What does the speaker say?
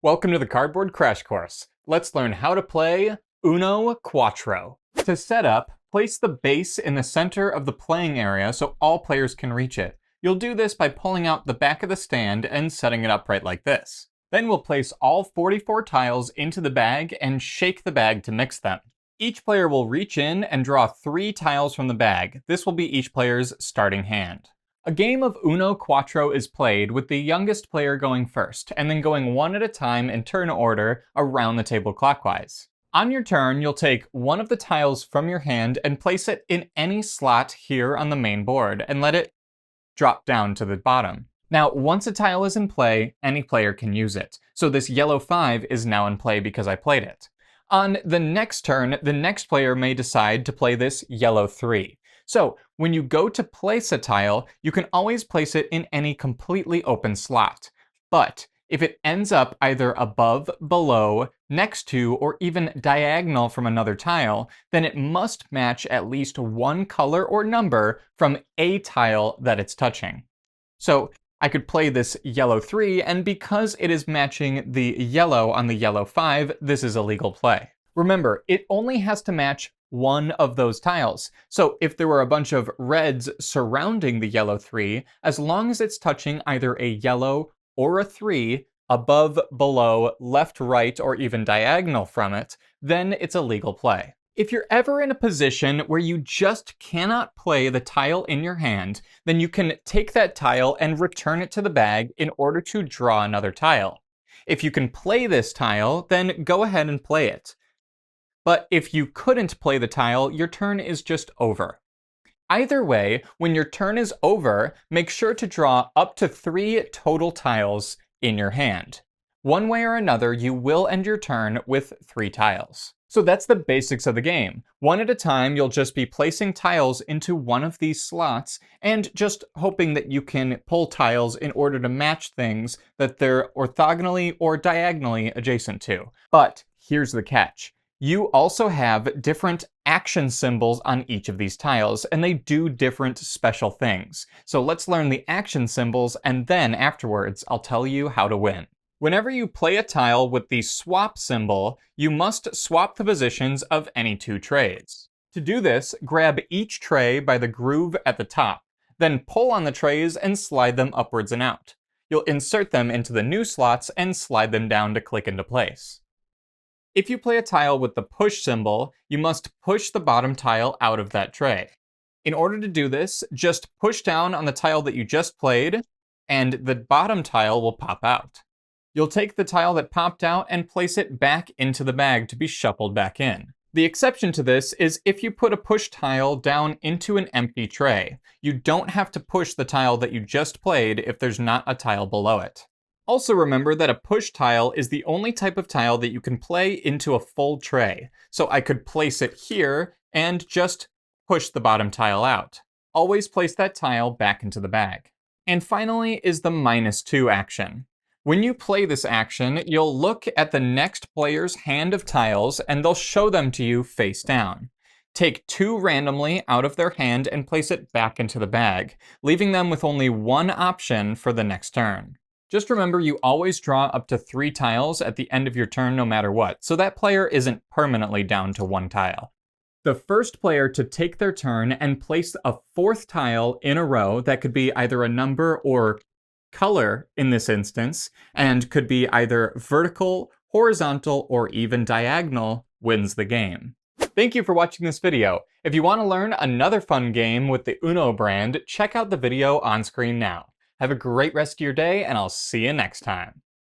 Welcome to the Cardboard Crash Course. Let's learn how to play Uno Quatro. To set up, place the base in the center of the playing area so all players can reach it. You'll do this by pulling out the back of the stand and setting it upright like this. Then we'll place all 44 tiles into the bag and shake the bag to mix them. Each player will reach in and draw 3 tiles from the bag. This will be each player's starting hand. A game of Uno Quatro is played with the youngest player going first, and then going one at a time in turn order around the table clockwise. On your turn, you'll take one of the tiles from your hand and place it in any slot here on the main board, and let it drop down to the bottom. Now, once a tile is in play, any player can use it. So this yellow 5 is now in play because I played it. On the next turn, the next player may decide to play this yellow 3. So, when you go to place a tile, you can always place it in any completely open slot. But if it ends up either above, below, next to, or even diagonal from another tile, then it must match at least one color or number from a tile that it's touching. So, I could play this yellow 3, and because it is matching the yellow on the yellow 5, this is a legal play. Remember, it only has to match one of those tiles. So if there were a bunch of reds surrounding the yellow 3, as long as it's touching either a yellow or a 3, above, below, left, right, or even diagonal from it, then it's a legal play. If you're ever in a position where you just cannot play the tile in your hand, then you can take that tile and return it to the bag in order to draw another tile. If you can play this tile, then go ahead and play it. But if you couldn't play the tile, your turn is just over. Either way, when your turn is over, make sure to draw up to 3 total tiles in your hand. One way or another, you will end your turn with 3 tiles. So that's the basics of the game. One at a time, you'll just be placing tiles into one of these slots and just hoping that you can pull tiles in order to match things that they're orthogonally or diagonally adjacent to. But here's the catch. You also have different action symbols on each of these tiles, and they do different special things. So let's learn the action symbols, and then afterwards, I'll tell you how to win. Whenever you play a tile with the swap symbol, you must swap the positions of any 2 trays. To do this, grab each tray by the groove at the top, then pull on the trays and slide them upwards and out. You'll insert them into the new slots and slide them down to click into place. If you play a tile with the push symbol, you must push the bottom tile out of that tray. In order to do this, just push down on the tile that you just played, and the bottom tile will pop out. You'll take the tile that popped out and place it back into the bag to be shuffled back in. The exception to this is if you put a push tile down into an empty tray. You don't have to push the tile that you just played if there's not a tile below it. Also remember that a push tile is the only type of tile that you can play into a full tray. So I could place it here and just push the bottom tile out. Always place that tile back into the bag. And finally is the -2 action. When you play this action, you'll look at the next player's hand of tiles and they'll show them to you face down. Take 2 randomly out of their hand and place it back into the bag, leaving them with only one option for the next turn. Just remember you always draw up to 3 tiles at the end of your turn no matter what, so that player isn't permanently down to 1 tile. The first player to take their turn and place a 4th tile in a row that could be either a number or color in this instance, and could be either vertical, horizontal, or even diagonal, wins the game. Thank you for watching this video. If you want to learn another fun game with the Uno brand, check out the video on screen now. Have a great rest of your day, and I'll see you next time.